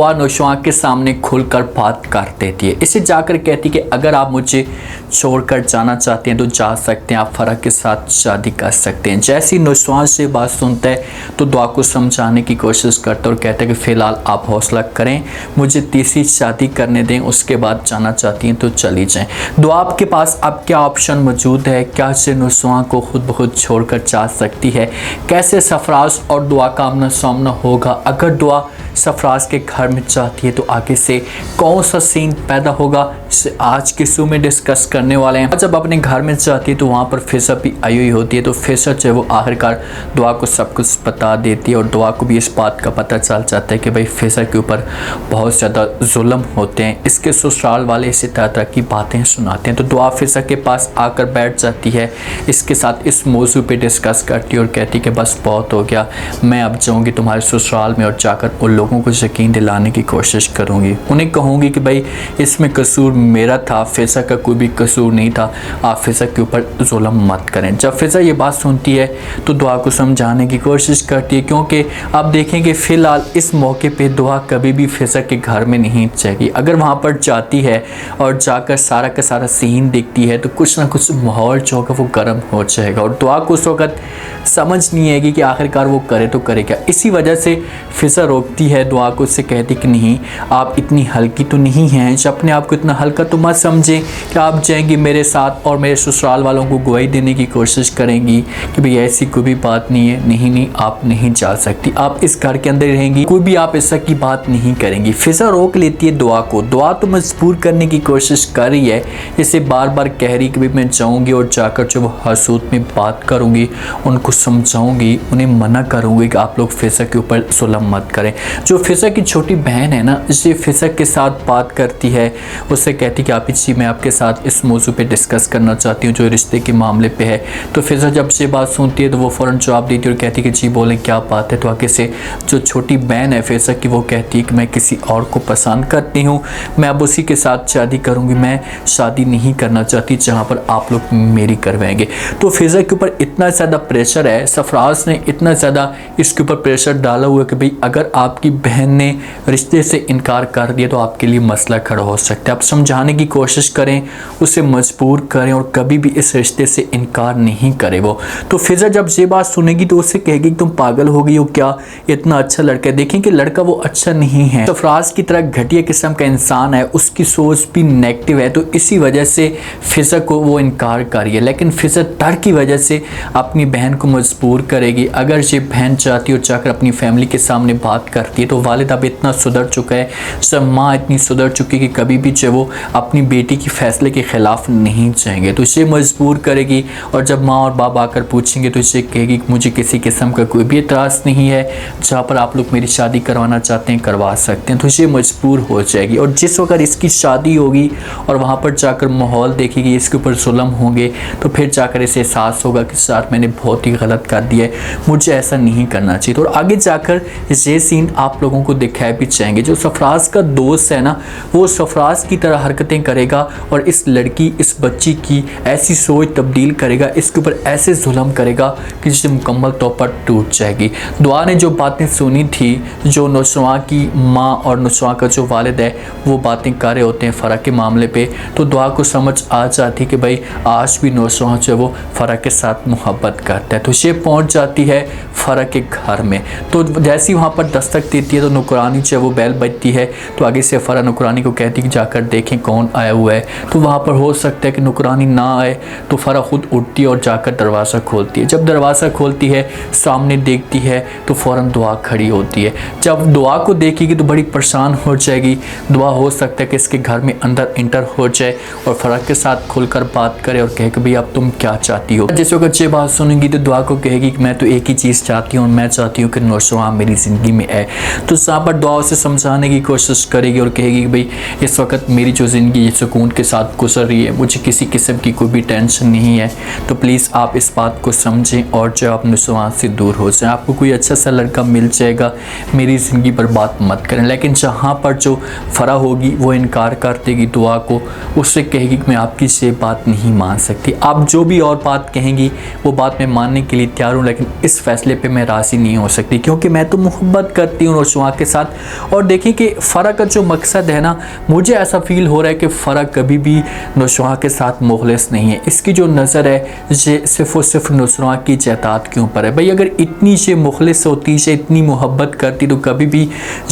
और नौशवा के सामने खुलकर बात कर देती है। इसे जाकर कहती है कि अगर आप मुझे छोड़कर जाना चाहते हैं तो जा सकते हैं, आप फरा के साथ शादी कर सकते हैं। जैसे ही नौशवा से बात सुनता है तो दुआ को समझाने की कोशिश करता है और कहता है कि फ़िलहाल आप हौसला करें, मुझे तीसरी शादी करने दें, उसके बाद जाना चाहती हैं तो चली जाएं। दुआ आपके पास अब क्या ऑप्शन मौजूद है? क्या से नौशवा को खुद ब खुद छोड़कर जा सकती है? कैसे सरफराज और दुआ का आमना सामना होगा? अगर दुआ सरफराज के घर में चाहती है तो आगे से कौन सा सीन पैदा होगा, इसे आज के शो में डिस्कस करने वाले हैं। जब अपने घर में चाहती है तो वहाँ पर फिजा भी आई हुई होती है, तो फिजा जो है वो आखिरकार दुआ को सब कुछ बता देती है और दुआ को भी इस बात का पता चल जाता है कि भाई फिजा के ऊपर बहुत ज़्यादा जुल्म होते हैं, इसके ससुराल वाले इसी तरह की बातें सुनाते हैं। तो दुआ फिजा के पास आकर बैठ जाती है, इसके साथ इस मौजू पर डिस्कस करती है और कहती है कि बस बहुत हो गया, मैं अब जाऊँगी तुम्हारे ससुराल में और जाकर उन लोगों को यकीन दिलाने की कोशिश करूंगी, उन्हें कहूंगी कि भाई इसमें कसूर मेरा था, फिजा का कोई भी कसूर नहीं था, आप फिजा के ऊपर जुल्म मत करें। जब फिजा ये बात सुनती है तो दुआ को समझाने की कोशिश करती है, क्योंकि आप देखेंगे फ़िलहाल इस मौके पे दुआ कभी भी फिजा के घर में नहीं जाएगी। अगर वहाँ पर जाती है और जाकर सारा का सारा सीन देखती है तो कुछ ना कुछ माहौल जो होगा वो गर्म हो जाएगा और दुआ को उस वक्त समझ नहीं आएगी कि आखिरकार वो करे तो करे क्या। इसी वजह से फिजा रोकती है दुआ को, उससे कहती कि नहीं, आप इतनी हल्की तो नहीं हैं, अपने आप को इतना हल्का तो मत समझें कि आप जाएंगी मेरे साथ और मेरे ससुराल वालों को गवाही देने की कोशिश करेंगी कि भाई ऐसी कोई भी बात नहीं है। नहीं, आप नहीं जा सकती, आप इस घर के अंदर रहेंगी, कोई भी आप ऐसा की बात नहीं करेंगी। फिजा रोक लेती है दुआ को। दुआ तो मजबूर करने की कोशिश कर रही है, इसे बार बार कह रही कि भाई मैं जाऊँगी और जाकर जो हसूद में बात करूँगी, उनको समझाऊँगी, उन्हें मना करूँगी कि आप लोग फिजा के ऊपर जुल्म मत करें। जो फिजा की छोटी बहन है ना, इसे फिजा के साथ बात करती है, उससे कहती कि आप जी मैं आपके साथ इस मौजू पे डिस्कस करना चाहती हूँ जो रिश्ते के मामले पे है। तो फिजा जब ये बात सुनती है तो वो फ़ौरन जवाब देती है और कहती कि जी बोलें क्या बात है। तो आगे से जो छोटी बहन है फिजा की वो कहती है कि मैं किसी और को पसंद करती हूँ, मैं अब उसी के साथ शादी करूँगी, मैं शादी नहीं करना चाहती जहाँ पर आप लोग मेरी करवाएंगे। तो फिजा के ऊपर इतना ज़्यादा प्रेशर है, सरफराज ने इतना ज़्यादा इसके ऊपर प्रेशर डाला हुआ है कि भाई अगर आपकी बहन ने रिश्ते से इनकार कर दिया तो आपके लिए मसला खड़ा हो सकता है। आप समझाने की कोशिश करें, उसे मजबूर करें और कभी भी इस रिश्ते से इनकार नहीं करे वो। तो फिजा जब ये बात सुनेगी तो उससे कहेगी कि तुम पागल हो गई हो क्या, इतना अच्छा लड़का है। देखें कि लड़का वो अच्छा नहीं है, सरफराज की तरह घटिया किस्म का इंसान है, उसकी सोच भी नेगेटिव है, तो इसी वजह से फिजा को वो इनकार कर रही है। लेकिन फिजा डर की वजह से अपनी बहन को मजबूर करेगी। अगर ये बहन चाहती हो जाकर अपनी फैमिली के सामने बात करती है तो वालिद अब इतना सुधर चुका है, सब माँ इतनी सुधर चुकी है कि कभी भी जो वो अपनी बेटी की फैसले के ख़िलाफ़ नहीं जाएंगे, तो इसे मजबूर करेगी। और जब माँ और बाप आकर पूछेंगे तो इसे कहेगी कि मुझे किसी किस्म का कोई भी एतराज़ नहीं है, जहाँ पर आप लोग मेरी शादी करवाना चाहते हैं करवा सकते हैं। तो इसे मजबूर हो जाएगी और जिस वक्त इसकी शादी होगी और वहाँ पर जाकर माहौल देखेगी, इसके ऊपर जुल्म होंगे, तो फिर जाकर इसे एहसास होगा कि साथ मैंने बहुत ही गलत कर दिया है, मुझे ऐसा नहीं करना चाहिए। तो और आगे जाकर ये सीन आप लोगों को दिखाए भी जाएंगे। जो सरफराज का दोस्त है ना, वो सरफराज की तरह हरकतें करेगा और इस लड़की, इस बच्ची की ऐसी सोच तब्दील करेगा, इसके ऊपर ऐसे जुल्म करेगा कि जिसे मुकम्मल तौर पर टूट जाएगी। दुआ ने जो बातें सुनी थी, जो नौशवा की माँ और नौशवा का जो वालिद है वो बातें कर रहे होते हैं फरा के मामले पे, तो दुआ को समझ आ जाती कि भाई आज भी नौशवा जो है वो फरा के साथ मोहब्बत करता है। तो ये पहुँच जाती है फरा के घर में। तो जैसी वहाँ पर दस्तक देती है तो नौकरानी जो है वो बैल बजती है, तो आगे से फरा नौकरानी को कहती कि जाकर देखें कौन आया हुआ है। तो वहाँ पर हो सकता है कि नौकरानी ना आए, तो फरा खुद उठती है और जाकर दरवाज़ा खोलती है। जब दरवाज़ा खोलती है सामने देखती है तो फ़ौरन दुआ खड़ी होती है। जब दुआ को देखेगी तो बड़ी परेशान हो जाएगी। दुआ हो सकता है कि इसके घर में अंदर इंटर हो जाए और फरा के साथ खुलकर बात करे और कहे कि भाई अब तुम क्या चाहती हो। जिस वक्त ये बात सुनेंगी तो दुआ को कहेगी कि मैं तो एक ही चीज़ चाहती हूँ, मैं चाहती हूँ कि नौशवा मेरी ज़िंदगी में है। तो यहाँ पर दुआ से समझाने की कोशिश करेगी और कहेगी कि भाई इस वक्त मेरी जो ज़िंदगी ये सुकून के साथ गुजर रही है, मुझे किसी किस्म की कोई भी टेंशन नहीं है, तो प्लीज़ आप इस बात को समझें और जो आप नौशवा से दूर हो जाए। आपको कोई अच्छा सा लड़का मिल जाएगा, मेरी ज़िंदगी पर बात मत करें। लेकिन जहाँ पर जो फरा होगी वो इनकार कर देगी दुआ को, उससे कहेगी कि मैं आपकी ये बात नहीं मान सकती, आप जो भी और बात कहेंगी वो बात मैं मानने के लिए तैयार हूँ, लेकिन इस फैसले पे मैं राज़ी नहीं हो सकती, क्योंकि मैं तो मोहब्बत करती हूँ हूँ नुसवा के साथ। और देखिए कि फ़र्क का जो मकसद है ना, मुझे ऐसा फील हो रहा है कि फ़र्क कभी भी नुसवा के साथ मुखलिस नहीं है। इसकी जो नज़र है ये सिर्फ़ और सिर्फ नुसवा की जायदाद के ऊपर है। भाई अगर इतनी से मुखलिस होती, से इतनी मोहब्बत करती तो कभी भी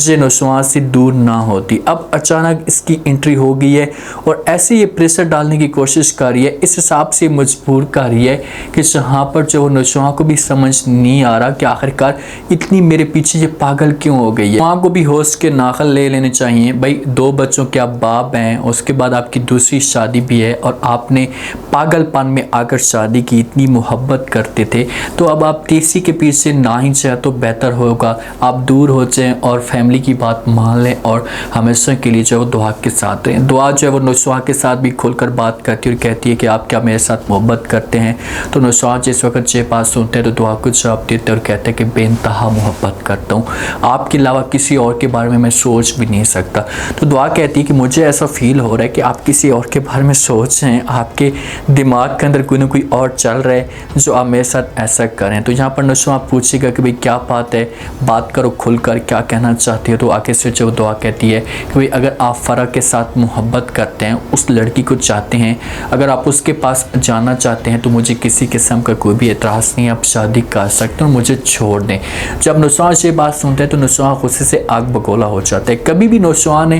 ये नुसवा से दूर ना होती। अब अचानक इसकी एंट्री हो गई है और ऐसे ये प्रेशर डालने की कोशिश कर रही है, इस हिसाब से मजबूर कर रही है कि जहाँ पर जो नुसवा को भी समझ नहीं आ रहा कि आखिरकार इतनी मेरे पीछे ये पागल क्यों हो गई है। माँ को भी होश के नाखल ले लेने चाहिए। भाई 2 बच्चों के आप बाप हैं, उसके बाद आपकी दूसरी शादी भी है और आपने पागलपन में आकर शादी की, इतनी मोहब्बत करते थे, तो अब आप तीसरी के पीछे ना ही चाहे तो बेहतर होगा आप दूर हो जाएं और फैमिली की बात मान लें और हमेशा के लिए जो दुआ के साथ रहें। दुआ जो है वो नुसवा के साथ भी खुलकर बात करती है और कहती है कि आप क्या मेरे साथ मोहब्बत करते हैं। तो नुसवा जिस वक्त जे बात सुनते हैं तो दुआ को जवाब देते हैं और कहते हैं कि बेइंतहा मोहब्बत करता हूँ, आपके अलावा किसी और के बारे में मैं सोच भी नहीं सकता। तो दुआ कहती है कि मुझे ऐसा फील हो रहा है कि आप किसी और के बारे में सोच रहे हैं, आपके दिमाग के अंदर कोई ना कोई और चल रहा है जो आप मेरे साथ ऐसा करें। तो यहाँ पर नुसवा पूछेगा कि भाई क्या बात है, बात करो खुलकर, क्या कहना चाहती हो। तो आगे से जो दुआ कहती है कि भाई अगर आप फ़र्क के साथ मोहब्बत करते हैं, उस लड़की को चाहते हैं, अगर आप उसके पास जाना चाहते हैं तो मुझे किसी किस्म का कोई भी एतराज़ नहीं, आप शादी कर सकते हो, मुझे छोड़ दें। जब नुसवा ये बात सुनते हैं तो नुसवा गुस्से से आग बगोला हो जाता है। कभी भी नुसवा ने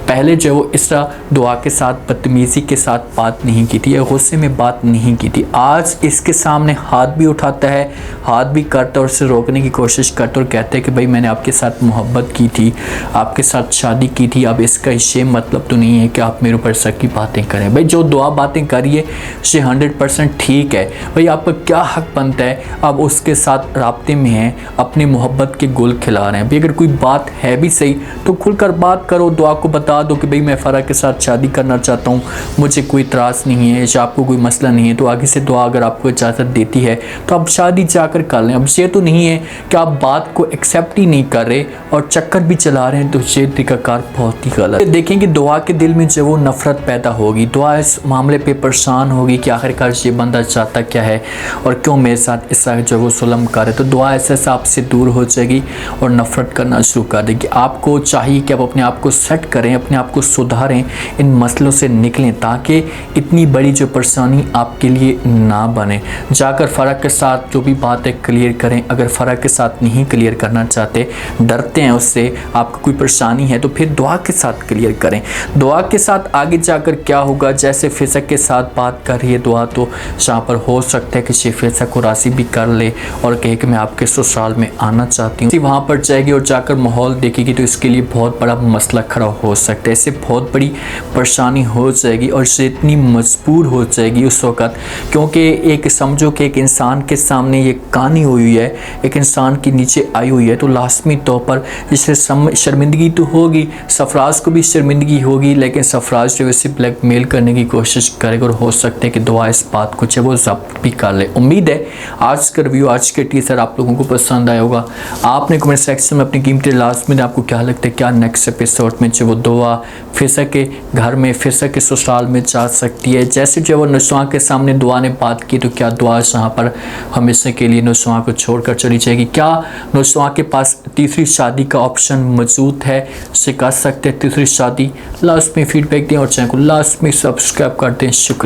पहले जो वो इस तरह दुआ के साथ बदतमीज़ी के साथ बात नहीं की थी या गुस्से में बात नहीं की थी। आज इसके सामने हाथ भी उठाता है, हाथ भी करता और उसे रोकने की कोशिश करता और कहते हैं कि भाई मैंने आपके साथ मोहब्बत की थी, आपके साथ शादी की थी, अब इसका ये मतलब तो नहीं है कि आप मेरे ऊपर शक की बातें करें। भाई जो दुआ बातें करिए ये 100% ठीक है। भाई आपका क्या हक बनता है, आप उसके साथ राब्ते में हैं, अपनी मोहब्बत के गुल खिला रहे हैं। भाई अगर कोई बात है भी सही तो खुलकर बात करो, दुआ को बता दो कि भाई मैं फ़र्क के साथ शादी करना चाहता हूँ, मुझे कोई त्रास नहीं है या आपको कोई मसला नहीं है। तो आगे से दुआ अगर आपको इजाज़त देती है तो आप शादी जाकर कर लें। अब ये तो नहीं है कि आप बात को एक्सेप्ट ही नहीं कर रहे और चक्कर भी चला रहे हैं, तो ये तरीक़ाकार बहुत ही गलत है। देखेंगे दुआ के दिल में जो वो नफ़रत पैदा होगी, दुआ इस मामले पे परेशान होगी कि आखिरकार ये बंदा चाहता क्या है और क्यों मेरे साथ इस तरह जो वो जुल्म कर है। तो दुआ ऐसे हिसाब से दूर हो जाएगी और नफ़रत करना शुरू कर देगी। आपको चाहिए कि आप अपने आप को सेट करें, अपने आप को सुधारें, इन मसलों से निकलें ताकि इतनी बड़ी जो परेशानी आपके लिए ना बने। जाकर फ़र्क के साथ जो भी बात है क्लियर करें। अगर फ़र्क के साथ नहीं क्लियर करना चाहते, डरते हैं उससे, आपको कोई परेशानी है, तो फिर दुआ के साथ क्लियर करें। दुआ के साथ आगे जाकर क्या होगा, जैसे फ़िज़क के साथ बात कर रही है दुआ, तो यहाँ पर हो सकता है कि ये फ़िज़क को राज़ी भी कर ले और कहे कि मैं आपके ससुराल में आना चाहती हूँ। वहाँ पर जाएगी और जाकर माहौल देखेगी तो इसके लिए बहुत बड़ा मसला खड़ा हो सकता है, इससे बहुत बड़ी परेशानी हो जाएगी और इसे इतनी मजबूर हो जाएगी उस वक़्त, क्योंकि एक समझो कि एक इंसान के सामने ये कहानी हुई है, एक इंसान के नीचे आई हुई है, तो लाजमी तौर पर इससे शर्मिंदगी तो होगी, सरफराज को भी शर्मिंदगी होगी, लेकिन सरफराज जो इसे ब्लैकमेल करने की कोशिश करेगा और हो सकता है कि दुआ इस बात को वो जब्त भी कर ले। उम्मीद है आज का रिव्यू, आज के टीजर आप लोगों को पसंद आया होगा। आपने कमेंट सेक्शन में अपनी कीमती लाजमी आपको क्या लगता है, क्या नेक्स्ट एपिसोड में जो वो दुआ फ़िज़क के घर में, फ़िज़क के ससुराल में जा सकती है। जैसे जो वो नुसवा के सामने दुआ ने बात की, तो क्या दुआ यहाँ पर हमेशा के लिए नुसवा को छोड़कर चली जाएगी? क्या नुसवा के पास तीसरी शादी का ऑप्शन मौजूद है, से कर सकते हैं तीसरी शादी? लास्ट में फीडबैक दें और चैनल को लास्ट में सब्सक्राइब कर दें। शुक्रिया।